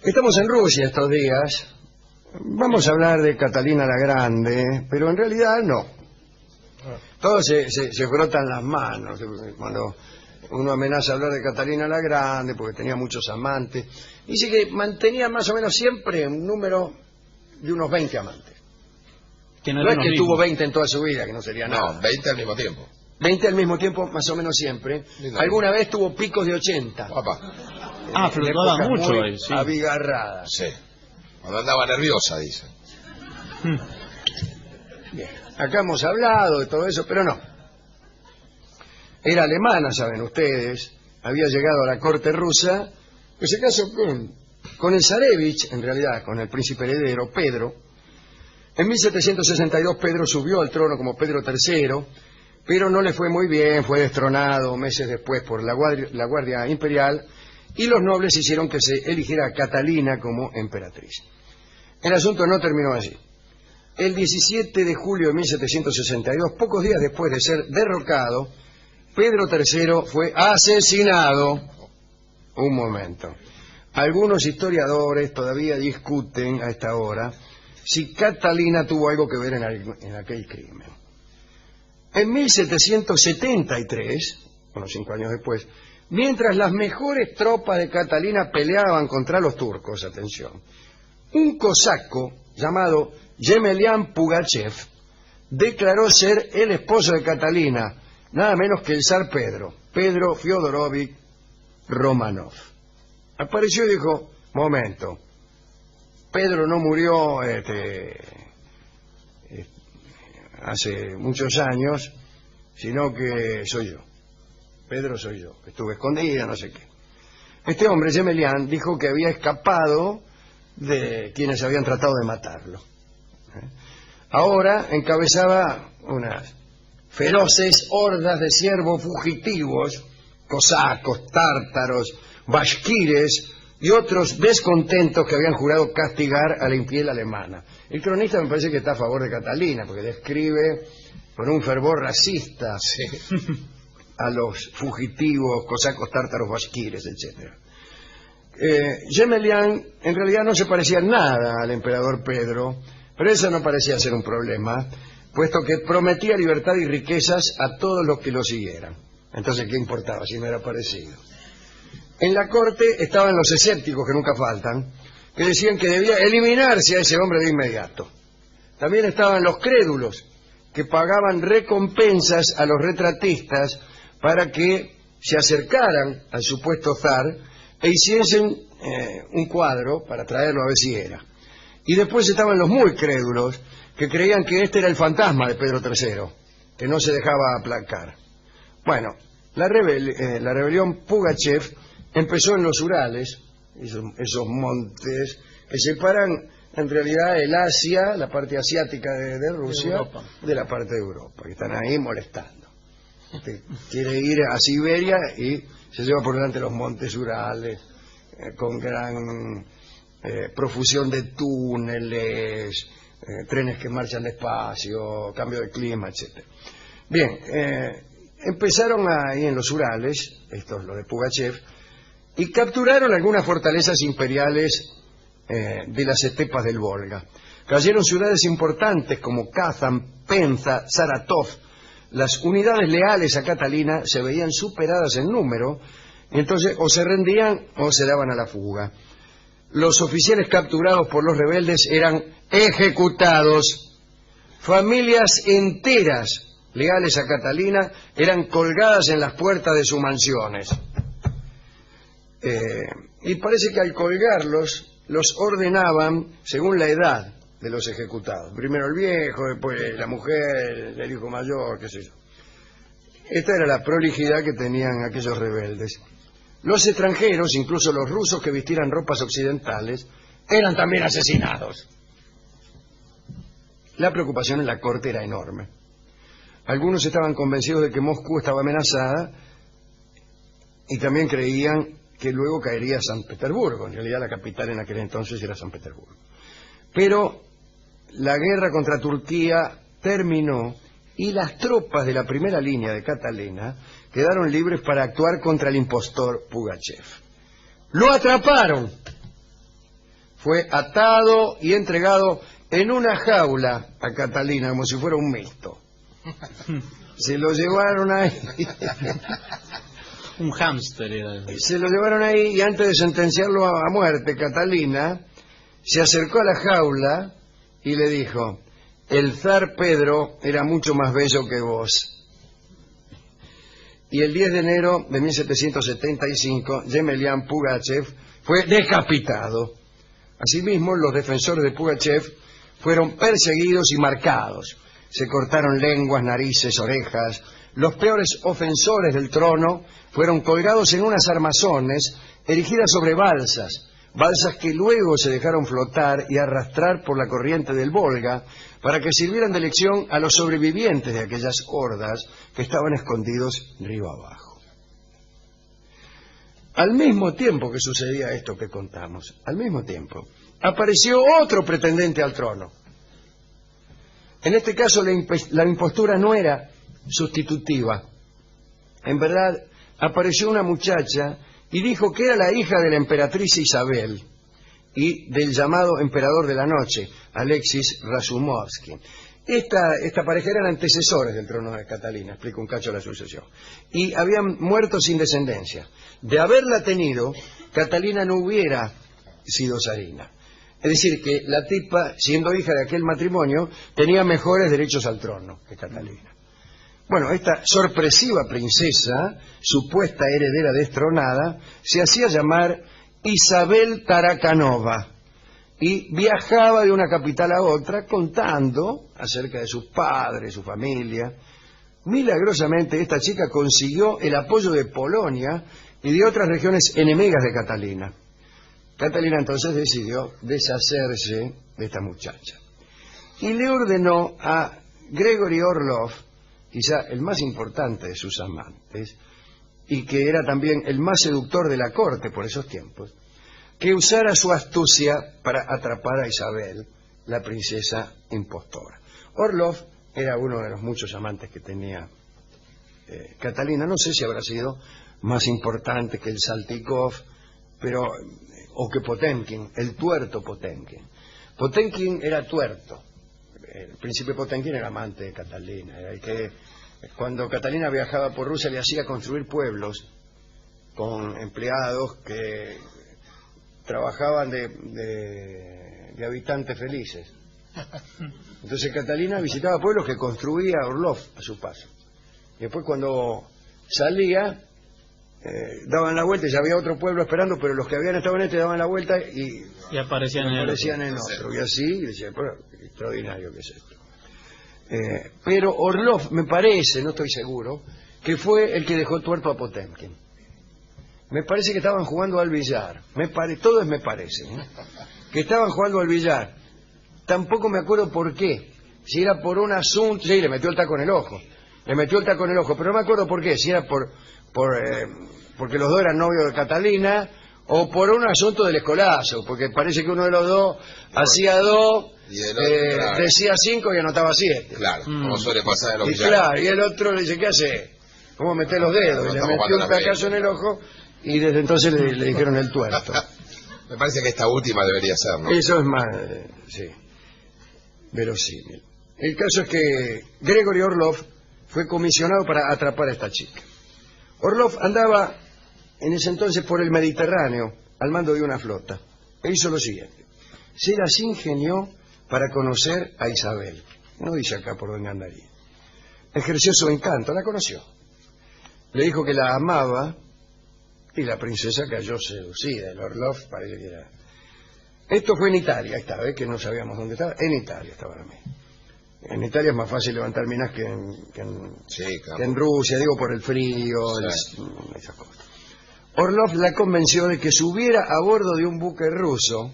Estamos en Rusia estos días. Vamos a hablar de Catalina la Grande, pero en realidad no. Todos se frotan las manos cuando uno amenaza a hablar de Catalina la Grande porque tenía muchos amantes. Dice que mantenía más o menos siempre un número de unos 20 amantes. Que no es que tuvo 20 en toda su vida, que no sería nada. No, 20 al mismo tiempo. 20 al mismo tiempo, más o menos siempre. Alguna vez tuvo picos de 80. Papá. Fluctuaba mucho muy ahí, sí. abigarrada. Sí. Cuando andaba nerviosa, dice. Bien. Acá hemos hablado de todo eso, pero no. Era alemana, saben ustedes. Había llegado a la corte rusa. Pues se casó con el zarevich, en realidad, con el príncipe heredero, Pedro. En 1762 Pedro subió al trono como Pedro III, pero no le fue muy bien, fue destronado meses después por la Guardia Imperial, y los nobles hicieron que se eligiera a Catalina como emperatriz. El asunto no terminó allí. El 17 de julio de 1762, pocos días después de ser derrocado, Pedro III fue asesinado. Un momento. Algunos historiadores todavía discuten a esta hora si Catalina tuvo algo que ver en aquel crimen. En 1773, unos 5 años después, mientras las mejores tropas de Catalina peleaban contra los turcos, atención, un cosaco llamado Yemelian Pugachev declaró ser el esposo de Catalina, nada menos que el zar Pedro Fyodorovich Romanov. Apareció y dijo: momento, Pedro no murió hace muchos años, sino que soy yo. Pedro soy yo, estuve escondida, no sé qué. Este hombre, Yemelian, dijo que había escapado de quienes habían tratado de matarlo. Ahora encabezaba unas feroces hordas de siervos fugitivos, cosacos, tártaros, bashkires y otros descontentos que habían jurado castigar a la infiel alemana. El cronista me parece que está a favor de Catalina, porque describe con un fervor racista a los fugitivos, cosacos, tártaros, bashkires, etc. Yemelian en realidad no se parecía nada al emperador Pedro, pero eso no parecía ser un problema, puesto que prometía libertad y riquezas a todos los que lo siguieran. Entonces, ¿qué importaba si no era parecido? En la corte estaban los escépticos, que nunca faltan, que decían que debía eliminarse a ese hombre de inmediato. También estaban los crédulos, que pagaban recompensas a los retratistas para que se acercaran al supuesto zar e hiciesen un cuadro para traerlo a ver si era. Y después estaban los muy crédulos, que creían que este era el fantasma de Pedro III, que no se dejaba aplacar. Bueno, la rebelión Pugachev empezó en los Urales, esos montes que separan en realidad el Asia, la parte asiática de Rusia, de la parte de Europa, que están ahí molestando. Quiere ir a Siberia y se lleva por delante los montes Urales, con gran profusión de túneles, trenes que marchan despacio, cambio de clima, etc. Bien, empezaron ahí en los Urales, esto es lo de Pugachev, y capturaron algunas fortalezas imperiales de las estepas del Volga. Cayeron ciudades importantes como Kazan, Penza, Saratov. Las unidades leales a Catalina se veían superadas en número, y entonces o se rendían o se daban a la fuga. Los oficiales capturados por los rebeldes eran ejecutados. Familias enteras leales a Catalina eran colgadas en las puertas de sus mansiones. Y parece que al colgarlos los ordenaban según la edad de los ejecutados. Primero el viejo, después la mujer, el hijo mayor, qué sé yo. Esta era la prolijidad que tenían aquellos rebeldes. Los extranjeros, incluso los rusos que vistieran ropas occidentales, eran también asesinados. La preocupación en la corte era enorme. Algunos estaban convencidos de que Moscú estaba amenazada y también creían que luego caería San Petersburgo. En realidad la capital en aquel entonces era San Petersburgo. Pero la guerra contra Turquía terminó y las tropas de la primera línea de Catalina quedaron libres para actuar contra el impostor Pugachev. ¡Lo atraparon! fue atado y entregado en una jaula a Catalina, como si fuera un mixto. Se lo llevaron ahí. Un hámster era. Se lo llevaron ahí y antes de sentenciarlo a muerte, Catalina se acercó a la jaula y le dijo: el zar Pedro era mucho más bello que vos. Y el 10 de enero de 1775, Yemelyan Pugachev fue decapitado. Asimismo, los defensores de Pugachev fueron perseguidos y marcados. Se cortaron lenguas, narices, orejas. Los peores ofensores del trono fueron colgados en unas armazones erigidas sobre balsas que luego se dejaron flotar y arrastrar por la corriente del Volga para que sirvieran de lección a los sobrevivientes de aquellas hordas que estaban escondidos río abajo. Al mismo tiempo que sucedía esto que contamos, al mismo tiempo, apareció otro pretendiente al trono. En este caso la impostura no era sustitutiva. En verdad, apareció una muchacha y dijo que era la hija de la emperatriz Isabel y del llamado emperador de la noche, Alexis Razumovsky. Esta pareja eran antecesores del trono de Catalina, explico un cacho la sucesión, y habían muerto sin descendencia. De haberla tenido, Catalina no hubiera sido zarina. Es decir, que la tipa, siendo hija de aquel matrimonio, tenía mejores derechos al trono que Catalina. Bueno, esta sorpresiva princesa, supuesta heredera destronada, se hacía llamar Isabel Tarakanova y viajaba de una capital a otra contando acerca de sus padres, su familia. Milagrosamente esta chica consiguió el apoyo de Polonia y de otras regiones enemigas de Catalina. Catalina entonces decidió deshacerse de esta muchacha y le ordenó a Gregory Orlov, quizá el más importante de sus amantes, y que era también el más seductor de la corte por esos tiempos, que usara su astucia para atrapar a Isabel, la princesa impostora. Orlov era uno de los muchos amantes que tenía Catalina. No sé si habrá sido más importante que el Saltykov, pero o que Potemkin, el tuerto Potemkin. Potemkin era tuerto. El príncipe Potemkin era amante de Catalina, era el que cuando Catalina viajaba por Rusia le hacía construir pueblos con empleados que trabajaban de habitantes felices. Entonces Catalina visitaba pueblos que construía Orlov a su paso. Y después cuando salía, daban la vuelta y ya había otro pueblo esperando, pero los que habían estado en este daban la vuelta y aparecían en otro. Y así, y decía, pero extraordinario que es esto. Pero Orlov, me parece, no estoy seguro, que fue el que dejó tuerto a Potemkin. Me parece que estaban jugando al billar. Todo me parece, ¿eh? Que estaban jugando al billar. Tampoco me acuerdo por qué. Si era por un asunto... Sí, le metió el taco en el ojo. Pero no me acuerdo por qué. Si era porque los dos eran novios de Catalina o por un asunto del escolazo. Porque parece que uno de los dos hacía 2, y el otro, claro, decía 5 y anotaba 7. Claro, como suele pasar en los billares. Claro, y el otro le dice, ¿qué hace? ¿Cómo meter los dedos? Y le metió un tacazo en el ojo y desde entonces le dijeron el tuerto. Me parece que esta última debería ser, ¿no? Eso es más, sí, verosímil. El caso es que Gregory Orlov fue comisionado para atrapar a esta chica. Orlov andaba en ese entonces por el Mediterráneo al mando de una flota. E hizo lo siguiente: se las ingenió para conocer a Isabel. No dice acá por dónde andaría. Ejerció su encanto, la conoció. Le dijo que la amaba y la princesa cayó seducida. El Orlov parece que era... Esto fue en Italia, esta vez que no sabíamos dónde estaba. En Italia estaba también. En Italia es más fácil levantar minas que en Rusia, digo por el frío, sí, esas cosas. Orlov la convenció de que subiera a bordo de un buque ruso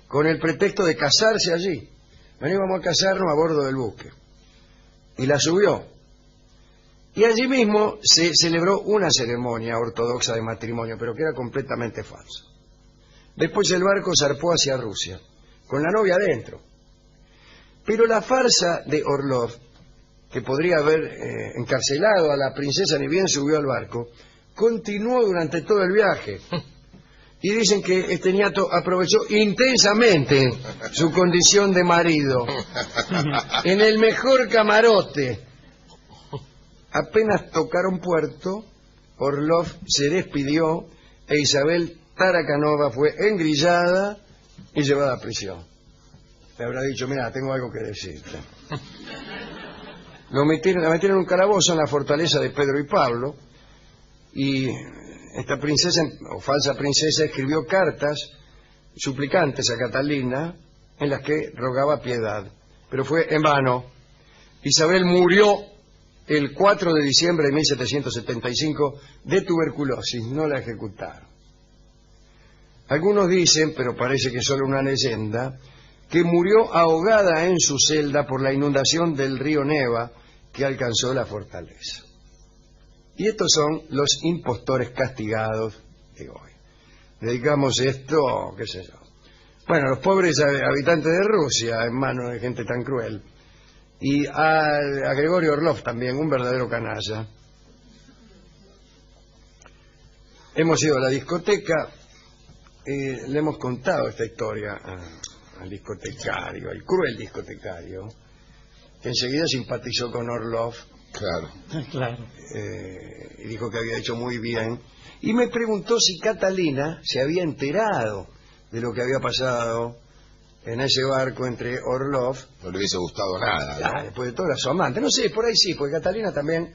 con el pretexto de casarse allí. Vamos a casarnos a bordo del buque. Y la subió. Y allí mismo se celebró una ceremonia ortodoxa de matrimonio, pero que era completamente falsa. Después el barco zarpó hacia Rusia, con la novia adentro. Pero la farsa de Orlov, que podría haber encarcelado a la princesa ni bien subió al barco, continuó durante todo el viaje. Y dicen que este niato aprovechó intensamente su condición de marido. En el mejor camarote. Apenas tocaron puerto, Orlov se despidió e Isabel Tarakanova fue engrillada y llevada a prisión. Le habrá dicho, mira, tengo algo que decirte. La metieron en un calabozo en la fortaleza de Pedro y Pablo, y esta princesa, o falsa princesa, escribió cartas suplicantes a Catalina en las que rogaba piedad, pero fue en vano. Isabel murió el 4 de diciembre de 1775 de tuberculosis, no la ejecutaron. Algunos dicen, pero parece que es solo una leyenda, que murió ahogada en su celda por la inundación del río Neva que alcanzó la fortaleza. Y estos son los impostores castigados de hoy. Dedicamos esto, qué sé yo. Bueno, a los pobres habitantes de Rusia, en manos de gente tan cruel. Y a Gregorio Orlov también, un verdadero canalla. Hemos ido a la discoteca, le hemos contado esta historia al discotecario, al cruel discotecario, que enseguida simpatizó con Orlov. Claro. Claro. Y dijo que había hecho muy bien. Y me preguntó si Catalina se había enterado de lo que había pasado en ese barco entre Orlov... No le hubiese gustado nada, ¿no? Después de todo era su amante. No sé, por ahí sí, porque Catalina también...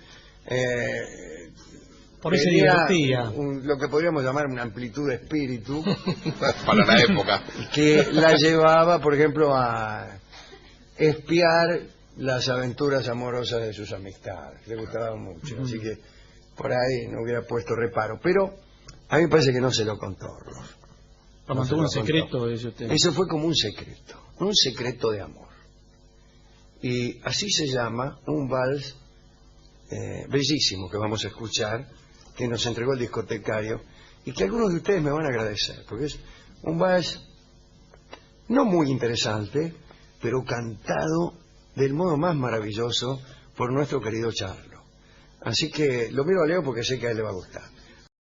por eso tenía divertía. lo que podríamos llamar una amplitud de espíritu. Para la época. Que la llevaba, por ejemplo, a espiar las aventuras amorosas de sus amistades. Le gustaban mucho, así que por ahí no hubiera puesto reparo. Pero a mí me parece que no se lo contó Orlov. Lo mantuvo en secreto, dice usted. Eso fue como un secreto de amor. Y así se llama un vals bellísimo que vamos a escuchar, que nos entregó el discotecario, y que algunos de ustedes me van a agradecer, porque es un vals no muy interesante, pero cantado del modo más maravilloso por nuestro querido Charlo. Así que lo miro a Leo porque sé que a él le va a gustar.